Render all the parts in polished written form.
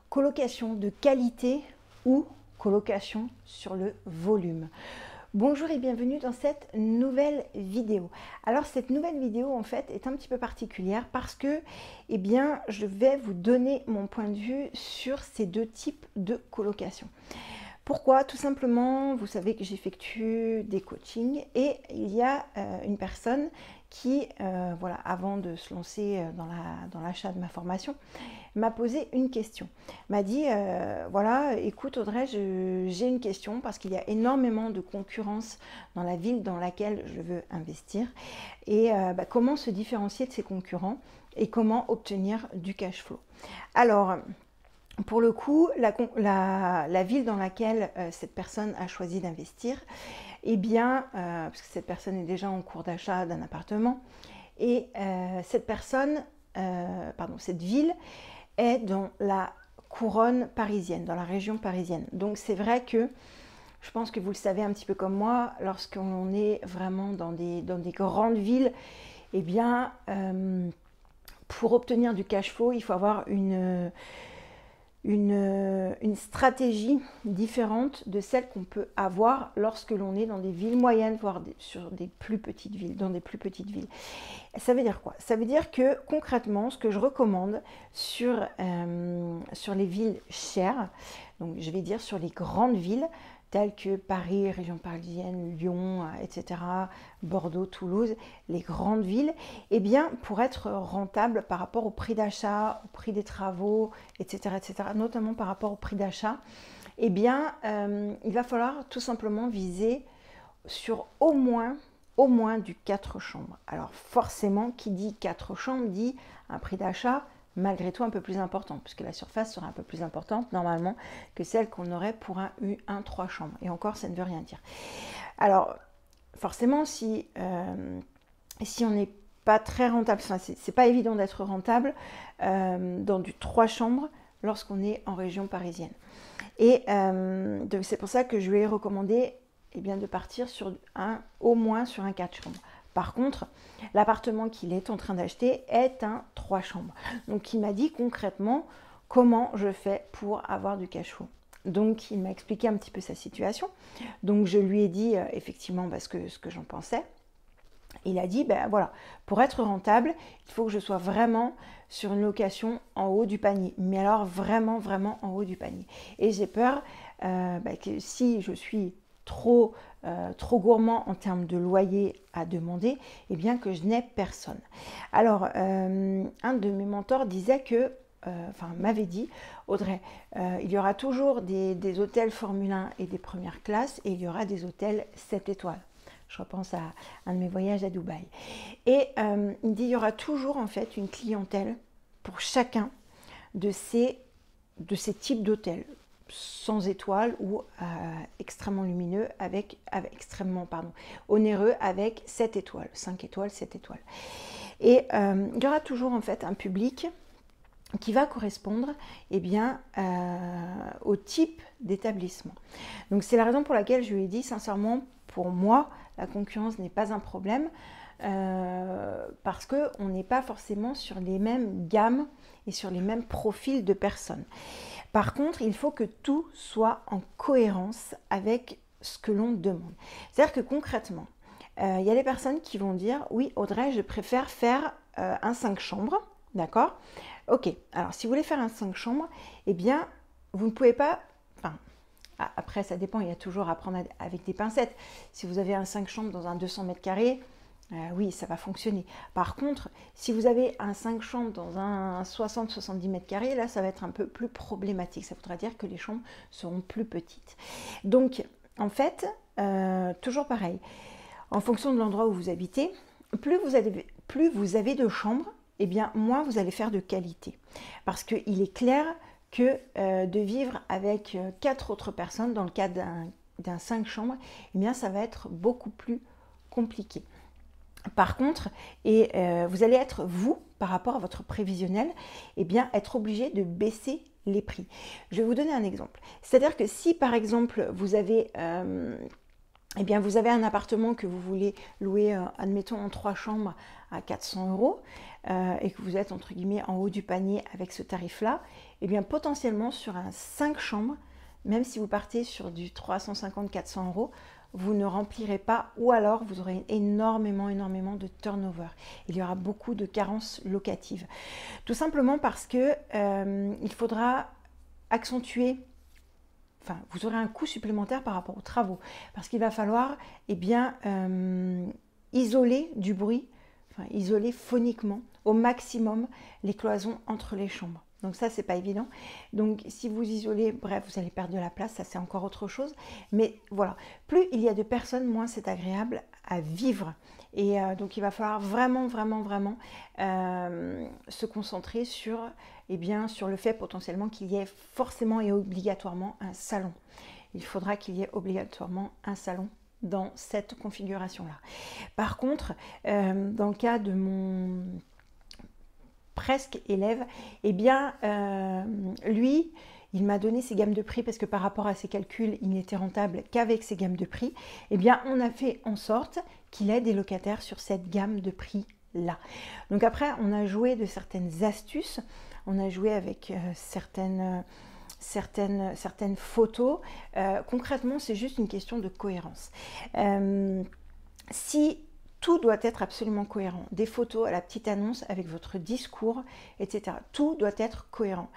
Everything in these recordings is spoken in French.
colocation de qualité ou colocation sur le volume. Bonjour et bienvenue dans cette nouvelle vidéo. Alors cette nouvelle vidéo en fait est un petit peu particulière parce que je vais vous donner mon point de vue sur ces deux types de colocation. Pourquoi? Tout simplement, vous savez que j'effectue des coachings et il y a une personne qui, avant de se lancer dans l'achat de ma formation, m'a posé une question. M'a dit, écoute Audrey, j'ai une question parce qu'il y a énormément de concurrence dans la ville dans laquelle je veux investir et comment se différencier de ces concurrents et comment obtenir du cash flow. Alors, pour le coup, la ville dans laquelle cette personne a choisi d'investir, parce que cette personne est déjà en cours d'achat d'un appartement, et cette ville est dans la couronne parisienne, dans la région parisienne. Donc c'est vrai que, je pense que vous le savez un petit peu comme moi, lorsqu'on est vraiment dans des grandes villes, pour obtenir du cash flow, il faut avoir une stratégie différente de celle qu'on peut avoir lorsque l'on est dans des villes moyennes, voire dans des plus petites villes. Ça veut dire quoi? Ça veut dire que concrètement, ce que je recommande sur les villes chères, donc je vais dire sur les grandes villes, telles que Paris, région parisienne, Lyon, etc., Bordeaux, Toulouse, les grandes villes, pour être rentable par rapport au prix d'achat, au prix des travaux, etc., notamment par rapport au prix d'achat, il va falloir tout simplement viser sur au moins du 4 chambres. Alors forcément, qui dit 4 chambres dit un prix d'achat malgré tout un peu plus important, puisque la surface sera un peu plus importante normalement que celle qu'on aurait pour un 3 chambres. Et encore, ça ne veut rien dire. Alors, forcément, si on n'est pas très rentable, c'est pas évident d'être rentable dans du 3 chambres lorsqu'on est en région parisienne. Et donc c'est pour ça que je lui ai recommandé de partir sur au moins sur un 4 chambres. Par contre, l'appartement qu'il est en train d'acheter est un 3 chambres. Donc, il m'a dit concrètement comment je fais pour avoir du cash flow. Donc, il m'a expliqué un petit peu sa situation. Donc, je lui ai dit effectivement ce que j'en pensais. Il a dit, pour être rentable, il faut que je sois vraiment sur une location en haut du panier. Mais alors, vraiment, vraiment en haut du panier. Et j'ai peur que si je suis trop gourmand en termes de loyer à demander, que je n'ai personne. Alors, un de mes mentors disait que, m'avait dit, Audrey, il y aura toujours des hôtels Formule 1 et des premières classes, et il y aura des hôtels 7 étoiles. Je repense à un de mes voyages à Dubaï. Et il dit, il y aura toujours en fait une clientèle pour chacun de ces types d'hôtels, sans étoiles ou extrêmement lumineux extrêmement onéreux avec 7 étoiles, 5 étoiles, 7 étoiles. Et il y aura toujours en fait un public qui va correspondre au type d'établissement. Donc c'est la raison pour laquelle je lui ai dit sincèrement, pour moi, la concurrence n'est pas un problème parce qu'on n'est pas forcément sur les mêmes gammes et sur les mêmes profils de personnes. Par contre, il faut que tout soit en cohérence avec ce que l'on demande. C'est-à-dire que concrètement, il y a des personnes qui vont dire « Oui, Audrey, je préfère faire un 5 chambres. » D'accord? Ok, alors si vous voulez faire un 5 chambres, vous ne pouvez pas... Après, ça dépend, il y a toujours à prendre avec des pincettes. Si vous avez un 5 chambres dans un 200 mètres carrés, oui, ça va fonctionner. Par contre, si vous avez un 5 chambres dans un 60-70 mètres carrés, là, ça va être un peu plus problématique. Ça voudra dire que les chambres seront plus petites. Donc, en fait, toujours pareil. En fonction de l'endroit où vous habitez, plus vous avez de chambres, moins vous allez faire de qualité. Parce qu'il est clair que de vivre avec 4 autres personnes, dans le cas d'un 5 chambres, ça va être beaucoup plus compliqué. Par contre, vous allez être, vous, par rapport à votre prévisionnel, être obligé de baisser les prix. Je vais vous donner un exemple. C'est-à-dire que si, par exemple, vous avez eh bien, vous avez un appartement que vous voulez louer, admettons, en 3 chambres à 400 euros, et que vous êtes, entre guillemets, en haut du panier avec ce tarif-là, eh bien, potentiellement, sur un 5 chambres, même si vous partez sur du 350-400 euros, vous ne remplirez pas, ou alors vous aurez énormément de turnover. Il y aura beaucoup de carences locatives. Tout simplement parce que il faudra accentuer, enfin, vous aurez un coût supplémentaire par rapport aux travaux, parce qu'il va falloir, eh bien, isoler du bruit, enfin, isoler phoniquement au maximum les cloisons entre les chambres. Donc ça, c'est pas évident. Donc si vous isolez, bref, vous allez perdre de la place, ça c'est encore autre chose. Mais voilà, plus il y a de personnes, moins c'est agréable à vivre. Et donc il va falloir vraiment se concentrer sur, eh bien, sur le fait potentiellement qu'il y ait forcément et obligatoirement un salon. Il faudra qu'il y ait obligatoirement un salon dans cette configuration-là. Par contre, dans le cas de mon presque élève, eh bien, lui, il m'a donné ses gammes de prix parce que par rapport à ses calculs, il n'était rentable qu'avec ses gammes de prix. Eh bien, on a fait en sorte qu'il ait des locataires sur cette gamme de prix-là. Donc après, on a joué de certaines astuces, on a joué avec certaines photos. Concrètement, c'est juste une question de cohérence. Si tout doit être absolument cohérent. Des photos à la petite annonce avec votre discours, etc. Tout doit être cohérent.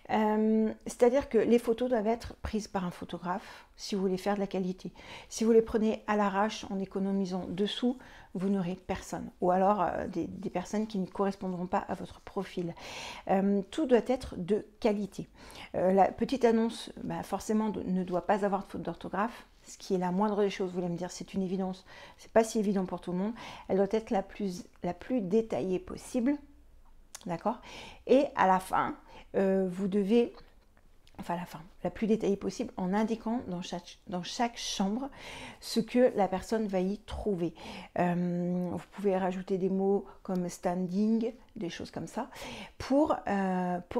C'est-à-dire que les photos doivent être prises par un photographe si vous voulez faire de la qualité. Si vous les prenez à l'arrache en économisant dessous, vous n'aurez personne. Ou alors des personnes qui ne correspondront pas à votre profil. Tout doit être de qualité. La petite annonce, forcément, ne doit pas avoir de faute d'orthographe. Ce qui est la moindre des choses, vous allez me dire, c'est une évidence. C'est pas si évident pour tout le monde. Elle doit être la plus détaillée possible, d'accord? Et à la fin, vous devez, enfin la plus détaillée possible, en indiquant dans chaque chambre ce que la personne va y trouver. Vous pouvez rajouter des mots comme standing, des choses comme ça, pour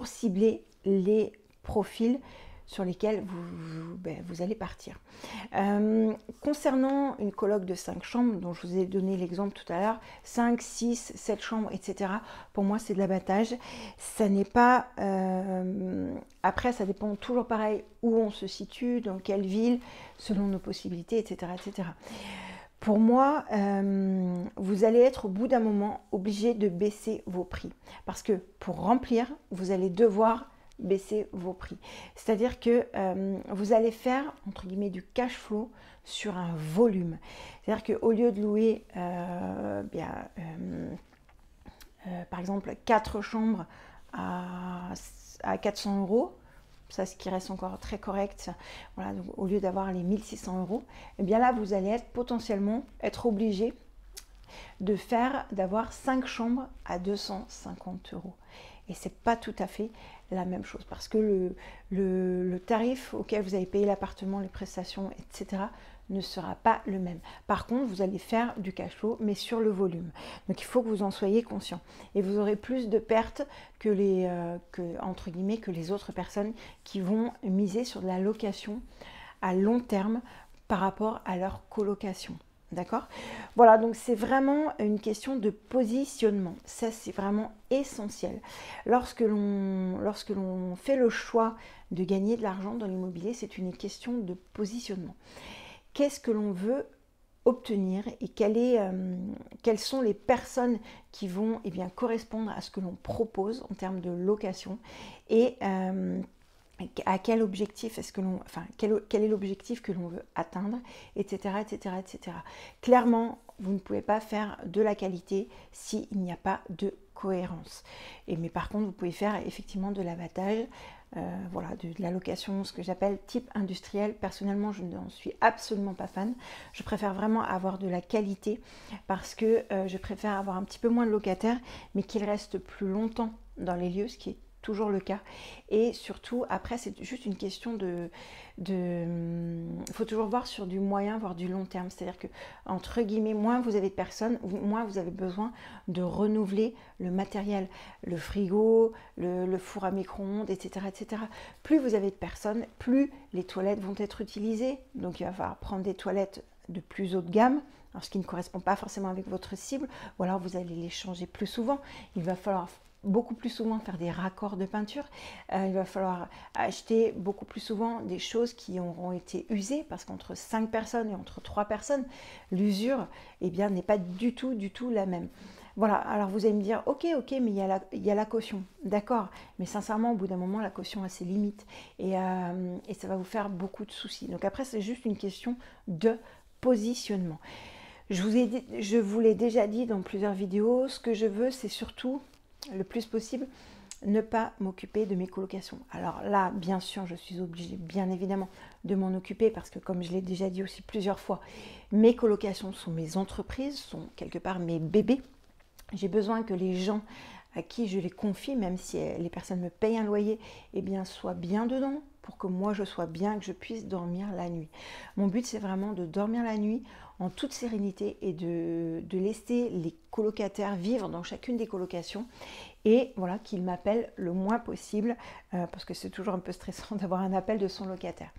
cibler les profils sur lesquels vous allez partir. Concernant une coloc de 5 chambres, dont je vous ai donné l'exemple tout à l'heure, 5, 6, 7 chambres, etc. Pour moi, c'est de l'abattage. Ça n'est pas... Après, ça dépend toujours pareil où on se situe, dans quelle ville, selon nos possibilités, etc. etc. Pour moi, vous allez être au bout d'un moment obligé de baisser vos prix. Parce que pour remplir, vous allez devoir baisser vos prix. C'est-à-dire que vous allez faire, entre guillemets, du cash flow sur un volume. C'est-à-dire qu'au lieu de louer, par exemple, 4 chambres à 400 euros, ça, ce qui reste encore très correct, voilà, donc au lieu d'avoir les 1600 euros, et bien là, vous allez potentiellement être obligé d'avoir 5 chambres à 250 euros. Et c'est pas tout à fait la même chose parce que le tarif auquel vous avez payé l'appartement, les prestations, etc. ne sera pas le même. Par contre, vous allez faire du cash flow, mais sur le volume. Donc, il faut que vous en soyez conscient. Et vous aurez plus de pertes que entre guillemets, que les autres personnes qui vont miser sur de la location à long terme par rapport à leur colocation. D'accord? Voilà, donc c'est vraiment une question de positionnement. Ça, c'est vraiment essentiel. Lorsque l'on fait le choix de gagner de l'argent dans l'immobilier, c'est une question de positionnement. Qu'est-ce que l'on veut obtenir et quelles sont les personnes qui vont correspondre à ce que l'on propose en termes de location et à quel objectif quel est l'objectif que l'on veut atteindre, etc., etc., etc. Clairement, vous ne pouvez pas faire de la qualité s'il n'y a pas de cohérence. Mais par contre, vous pouvez faire effectivement de l'abattage, voilà, de la location, ce que j'appelle type industriel. Personnellement, je n'en suis absolument pas fan. Je préfère vraiment avoir de la qualité parce que je préfère avoir un petit peu moins de locataires, mais qu'ils restent plus longtemps dans les lieux, ce qui est toujours le cas. Et surtout, après, c'est juste une question il faut toujours voir sur du moyen, voire du long terme. C'est-à-dire que, entre guillemets, moins vous avez de personnes, moins vous avez besoin de renouveler le matériel, le frigo, le four à micro-ondes, etc., etc. Plus vous avez de personnes, plus les toilettes vont être utilisées. Donc, il va falloir prendre des toilettes de plus haut de gamme, alors ce qui ne correspond pas forcément avec votre cible, ou alors vous allez les changer plus souvent. Il va falloir beaucoup plus souvent faire des raccords de peinture. Il va falloir acheter beaucoup plus souvent des choses qui auront été usées, parce qu'entre 5 personnes et entre 3 personnes, l'usure eh bien, n'est pas du tout la même. Voilà, alors vous allez me dire, ok, mais il y a la caution, d'accord, mais sincèrement, au bout d'un moment, la caution a ses limites et ça va vous faire beaucoup de soucis. Donc après, c'est juste une question de positionnement. Je vous l'ai déjà dit dans plusieurs vidéos, ce que je veux, c'est surtout, le plus possible, ne pas m'occuper de mes colocations. Alors là, bien sûr, je suis obligée, bien évidemment, de m'en occuper parce que, comme je l'ai déjà dit aussi plusieurs fois, mes colocations sont mes entreprises, sont quelque part mes bébés. J'ai besoin que les gens à qui je les confie, même si les personnes me payent un loyer, eh bien, soient bien dedans pour que moi je sois bien, que je puisse dormir la nuit. Mon but, c'est vraiment de dormir la nuit en toute sérénité et de laisser les colocataires vivre dans chacune des colocations et voilà, qu'ils m'appellent le moins possible parce que c'est toujours un peu stressant d'avoir un appel de son locataire,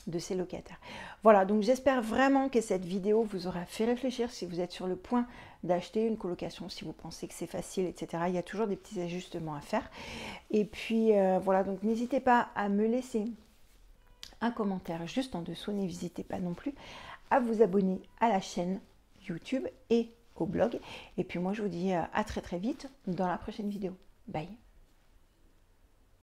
de ses locataires. Voilà, donc j'espère vraiment que cette vidéo vous aura fait réfléchir si vous êtes sur le point d'acheter une colocation, si vous pensez que c'est facile, etc. Il y a toujours des petits ajustements à faire. Et puis voilà, donc n'hésitez pas à me laisser un commentaire juste en dessous. N'hésitez pas non plus à vous abonner à la chaîne YouTube et au blog. Et puis moi, je vous dis à très vite dans la prochaine vidéo. Bye!